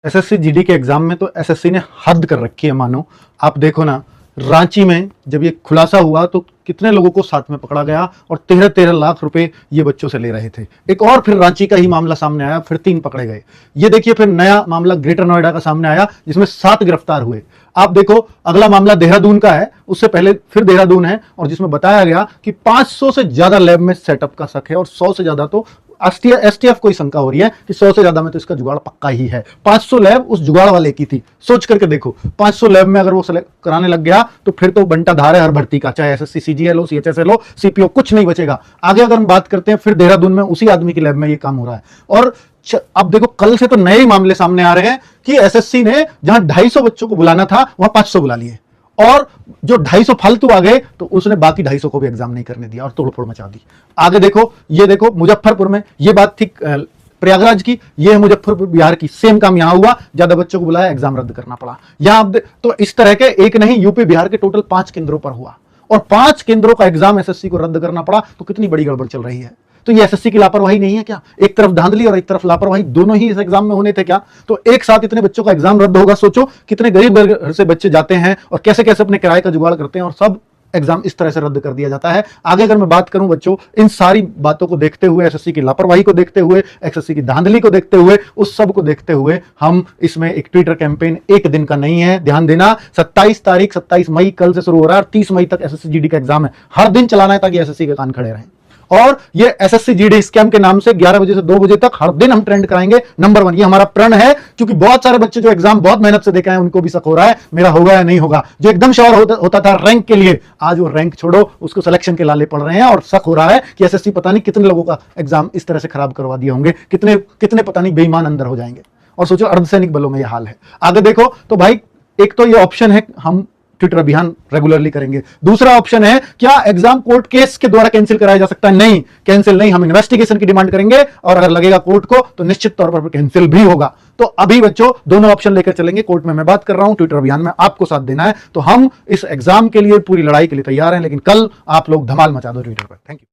SSC GD के exam में तो एसएससी ने हद कर रखी है मानो। आप देखो ना, रांची में जब ये खुलासा हुआ तो कितने लोगों को साथ में पकड़ा गया और 13-13 लाख रुपए ये बच्चों से ले रहे थे। एक और फिर रांची का ही मामला सामने आया, फिर 3 पकड़े गए। ये देखिए फिर नया मामला ग्रेटर नोएडा का सामने आया जिसमें 7 गिरफ्तार हुए। आप देखो अगला मामला देहरादून का है, उससे पहले फिर देहरादून है और जिसमें बताया गया कि 500 से ज्यादा लैब में सेटअप का शक है और 100 से ज्यादा तो एसटीएफ को ही शंका हो रही है कि 100 से ज्यादा में तो इसका जुगाड़ पक्का ही है। 500 लैब उस जुगाड़ वाले की थी। सोच करके देखो, 500 लैब में अगर वो कराने लग गया तो फिर तो बंटा धार है हर भर्ती का, चाहे एसएससी सीजीएल हो, सीएचएसएल हो, सीपीओ, कुछ नहीं बचेगा। आगे अगर हम बात करते हैं, फिर देहरादून में उसी आदमी की लैब में ये काम हो रहा है। और अब देखो कल से तो नए ही मामले सामने आ रहे हैं कि एसएससी ने जहां 250 बच्चों को बुलाना था वहां 500 बुला लिए और जो 250 फालतू आ गए तो उसने बाकी 250 को भी एग्जाम नहीं करने दिया और तोड़फोड़ मचा दी। आगे देखो, ये देखो मुजफ्फरपुर में ये बात थी प्रयागराज की, ये है मुजफ्फरपुर बिहार की। सेम काम यहां हुआ, ज्यादा बच्चों को बुलाया, एग्जाम रद्द करना पड़ा। यहां तो इस तरह के एक नहीं, यूपी बिहार के टोटल 5 केंद्रों पर हुआ और 5 केंद्रों का एग्जाम एसएससी को रद्द करना पड़ा। तो कितनी बड़ी गड़बड़ चल रही है। तो ये एसएससी की लापरवाही नहीं है क्या? एक तरफ धांधली और एक तरफ लापरवाही, दोनों ही इस एग्जाम में होने थे क्या? तो एक साथ इतने बच्चों का एग्जाम रद्द होगा। सोचो कितने गरीब घर से बच्चे जाते हैं और कैसे कैसे अपने किराए का जुगाड़ करते हैं और सब एग्जाम इस तरह से रद्द कर दिया जाता है। आगे अगर मैं बात करूं बच्चों, इन सारी बातों को देखते हुए, एसएससी की लापरवाही को देखते हुए, एसएससी की धांधली को देखते हुए, उस सब को देखते हुए हम इसमें एक ट्विटर कैंपेन एक दिन का नहीं है, ध्यान देना। 27 मई कल से शुरू हो रहा है और 30 मई तक एसएससी जीडी का एग्जाम है। हर दिन चलाना है ताकि एसएससी के कान खड़े रहें। और ये एसएससी जीडी स्कैम के नाम से 11 बजे से 2 बजे तक हर दिन हम ट्रेंड कराएंगे नंबर 1। ये हमारा प्रण है, क्योंकि बहुत सारे बच्चे जो एग्जाम बहुत मेहनत से देखे हैं उनको भी शक हो रहा है मेरा होगा या नहीं होगा। जो एकदम श्योर होता था रैंक के लिए, आज वो रैंक छोड़ो, उसको सिलेक्शन के लाले पड़ रहे हैं और शक हो रहा है कि एसएससी पता नहीं कितने लोगों का एग्जाम इस तरह से खराब करवा दिए होंगे, कितने पता नहीं बेईमान अंदर हो जाएंगे। और सोचो अर्धसैनिक बलों में यह हाल है। आगे देखो तो भाई, एक तो ये ऑप्शन है हम ट्विटर अभियान रेगुलरली करेंगे। दूसरा ऑप्शन है, क्या एग्जाम कोर्ट केस के द्वारा कैंसिल कराया जा सकता है? नहीं, कैंसिल नहीं, हम इन्वेस्टिगेशन की डिमांड करेंगे और अगर लगेगा कोर्ट को तो निश्चित तौर पर कैंसिल भी होगा। तो अभी बच्चों दोनों ऑप्शन लेकर चलेंगे। कोर्ट में मैं बात कर रहा हूं, ट्विटर अभियान में आपको साथ देना है। तो हम इस एग्जाम के लिए पूरी लड़ाई के लिए तैयार हैं, लेकिन कल आप लोग धमाल मचा दो ट्विटर पर। Thank you.